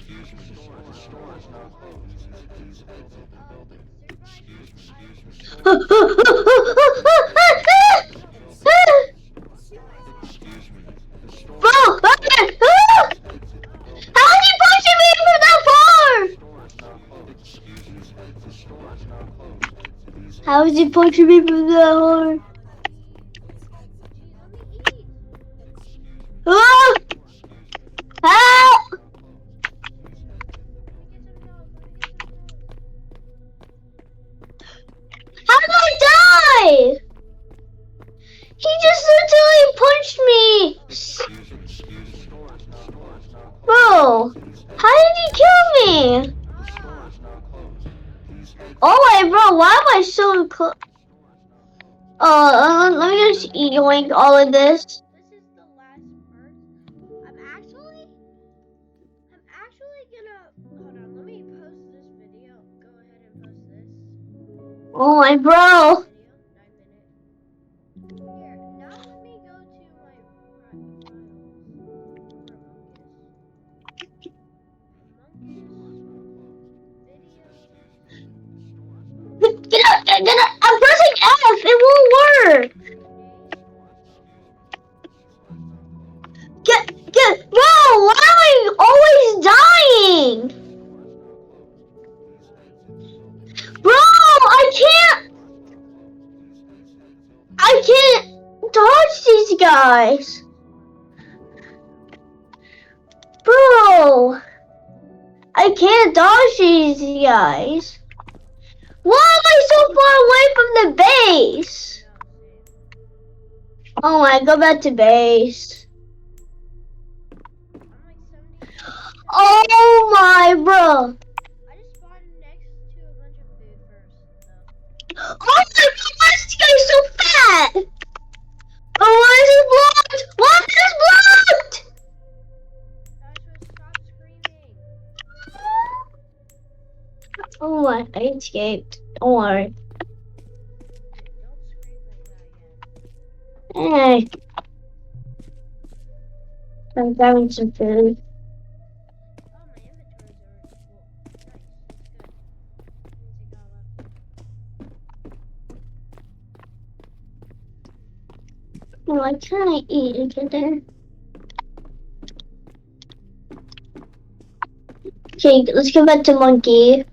Bro, how is he pushing me from that far? How is he pushing me from that far? Ah! Help! How did I die? He just literally punched me. Bro, how did he kill me? Oh my bro, why am I so close? Let me just yoink all of this. This is the last part. I'm actually gonna, hold on, let me post this video. Go ahead and post this. Oh my bro. Video, 9 minutes. Here, now let me go to my I'm pressing F, it won't work. Bro, why am I always dying? Bro, I can't dodge these guys. Bro, I can't dodge these guys. Why am I so far away from the base? Oh my, go back to base. Oh my, bro. I just spawned next to a bunch of food first, so. Oh my god, why is this guy so fat? Oh, why is he blocked? Why is this blocked? Stop screaming. Oh my, I escaped. Don't worry. Don't scream like that yet. Hey. I'm grabbing some food. Oh, my inventory's already full. Nice, that's good. Oh, what can I eat to get there? Okay, let's go back to Monkey.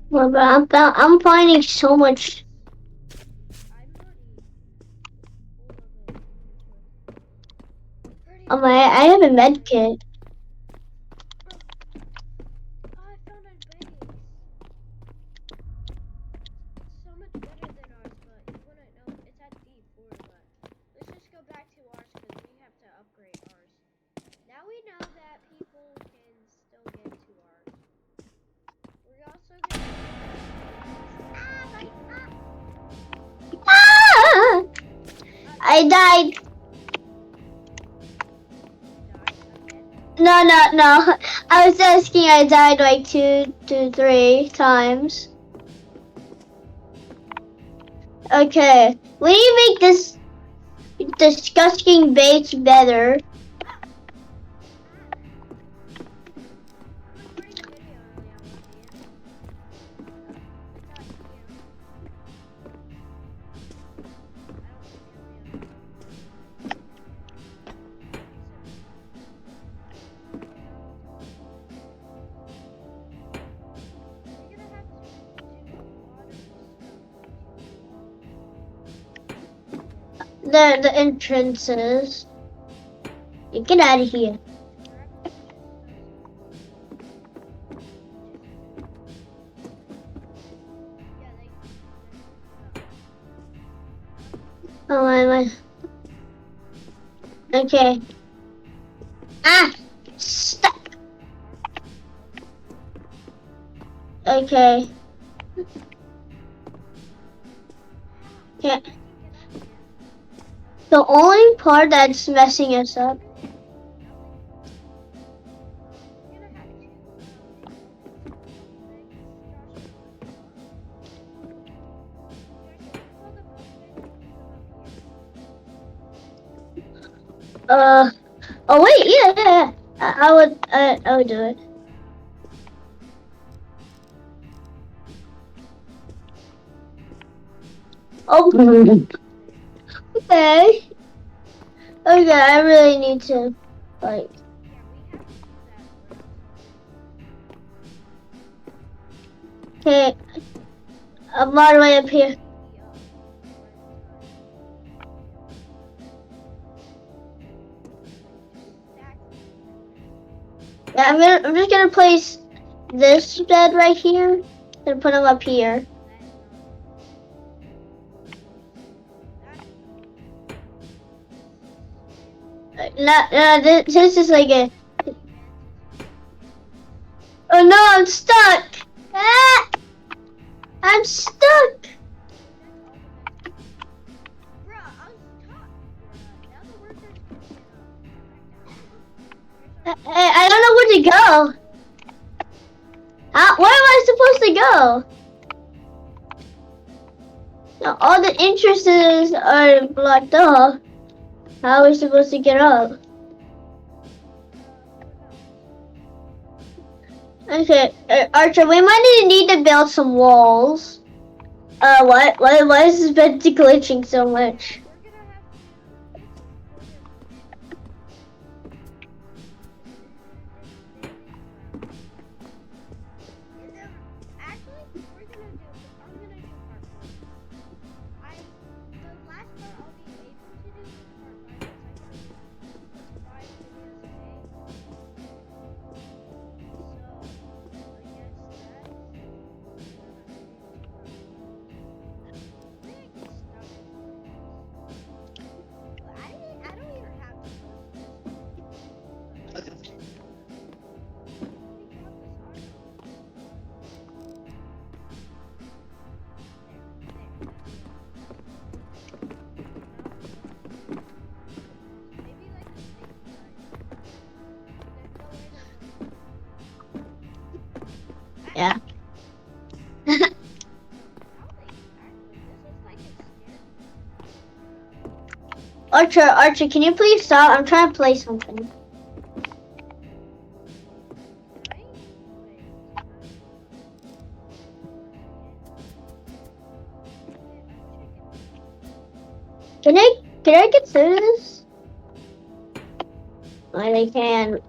Well, but I'm finding so much. I have a med kit. Ah! I died. No. I was asking. I died like two to 3 times. Okay, we need to make this disgusting base better. The entrances. Get out of here. Oh my. Okay. Ah! Stuck! Okay. Yeah. The only part that's messing us up. Oh wait, yeah. I would do it. Oh. Okay. Okay, I really need to, like. Okay, I'm all the way up here. Yeah, I'm just gonna place this bed right here and put them up here. No, this is like a. Oh no, I'm stuck. Ah, I'm stuck. I don't know where to go. Where am I supposed to go? Now, all the entrances are blocked off. How are we supposed to get up? Okay, Archer, we might need to build some walls. Why is this bed glitching so much? Yeah. Archer, can you please stop? I'm trying to play something. Can I get through this? I can.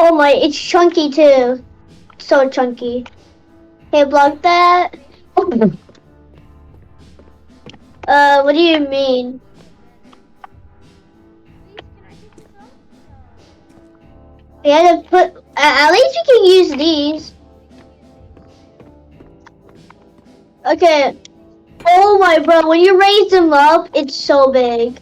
Oh my, it's chunky too. So chunky. Okay, block that. What do you mean? We had to put. At least you can use these. Okay. Oh my bro, when you raise them up, it's so big.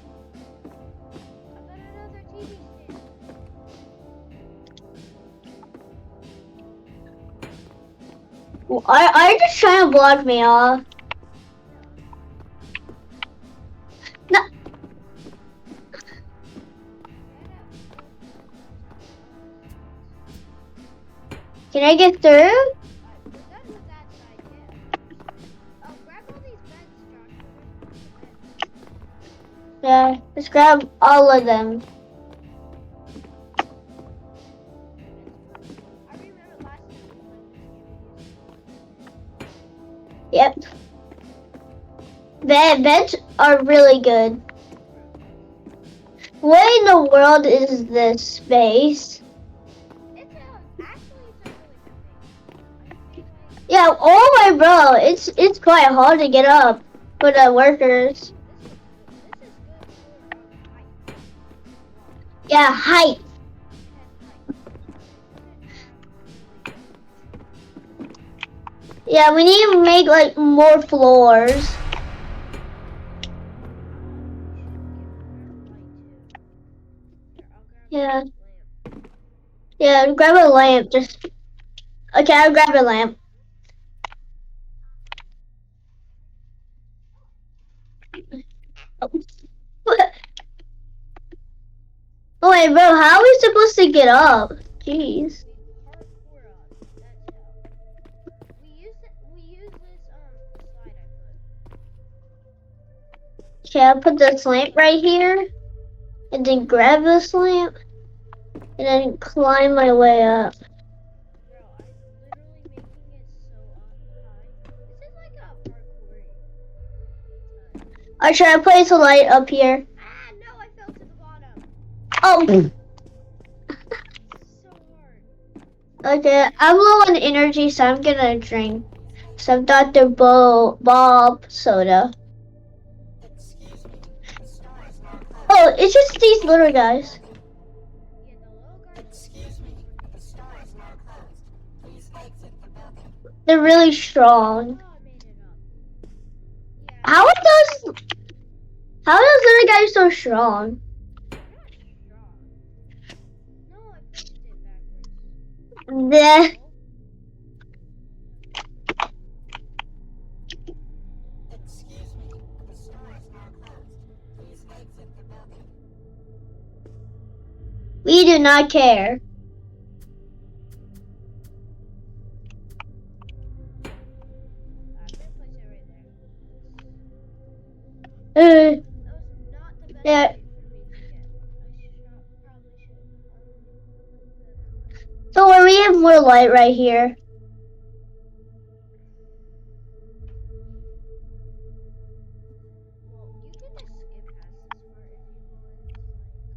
Are you just trying to block me off? No. Can I get through? Yeah, just grab all of them. Yep. Beds are really good. What in the world is this space? Yeah, oh my bro, it's quite hard to get up for the workers. Yeah, height. Yeah, we need to make like more floors. Yeah. lamp. Yeah, grab a lamp. Just okay, I'll grab a lamp. Oh wait, bro, how are we supposed to get up? Jeez. We parkour up. That's how. We use this slide I put. Okay, I'll put this lamp right here, and then grab this lamp, and then climb my way up. Bro, I'm literally making it so high. This is like a parkour. I try to place a light up here. Ah, no, I fell to the bottom. Oh, So hard. okay. I'm low on energy, so I'm gonna drink some Dr. Bob soda. Oh, it's just these little guys. Yeah, the little guys. They're really strong. Oh, I made it up. Yeah. How are those? How are those little guys so strong? They're not strong. No, I placed it backwards. Nah. We do not care. I'm gonna place it right there. Uh, That was not the best Yeah. height for me to get. I probably should. So where we have more light right here. Well, you can just skip past this part if you want. Like,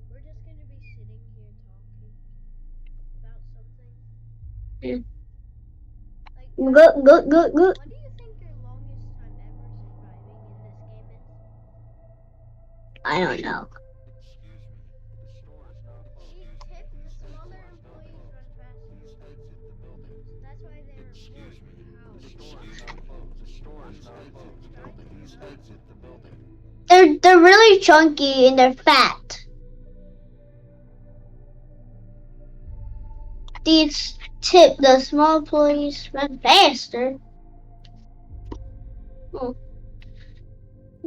we're just gonna be sitting here talking about something. Mm. Like, Go. what do you think your longest time ever surviving in this game is? I don't know. These tip, the smaller employees run faster. So that's why they're They're really chunky and they're fat. These tip the small employees run faster. Oh.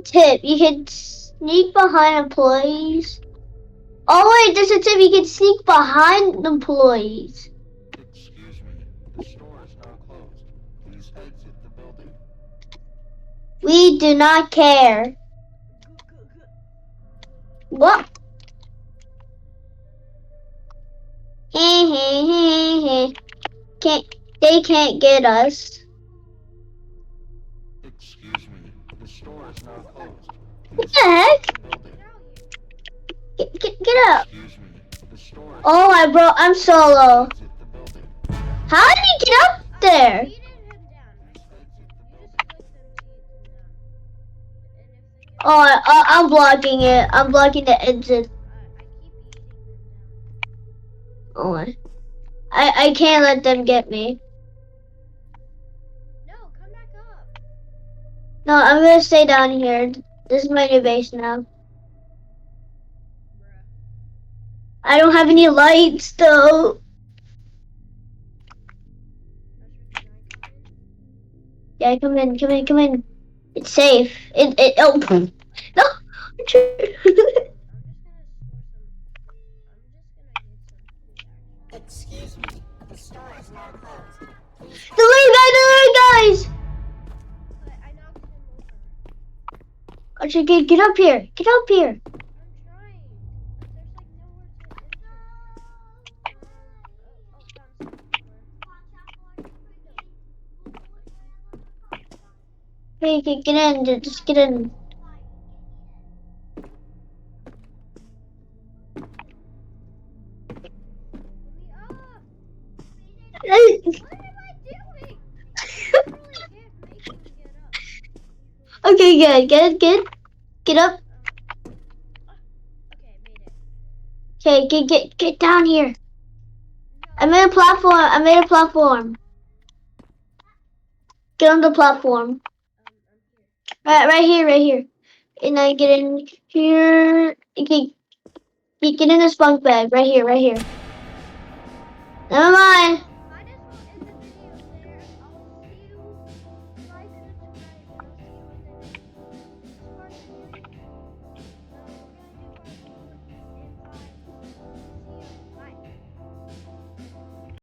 Tip, you can sneak behind employees. Oh wait, there's a tip, you can sneak behind employees. We do not care. What? Can't they can't get us. What the heck? Get up. Oh my bro, I'm solo. How did he get up there? Oh, I'm blocking it. I'm blocking the exit. Oh, I can't let them get me. No, come back up. No, I'm gonna stay down here. This is my new base now. Bruh. I don't have any lights though. Yeah, come in. It's safe. Oh no. I'm just gonna store some. I'm just gonna get some food. The little guys. But I knocked him over. Archie, get up here. Get up here. I'm trying. But there's like nowhere to enter. Found somewhere. Hey, get in. Just get in. Let me up. What am I doing? I literally can't make him get up. Okay, good. Get up. Okay, made it. Okay, get down here. No, I made a platform. Get on the platform. I'm here. Right here. And I get in here. Okay, Get in this bunk bed. Right here, right here. Never mind.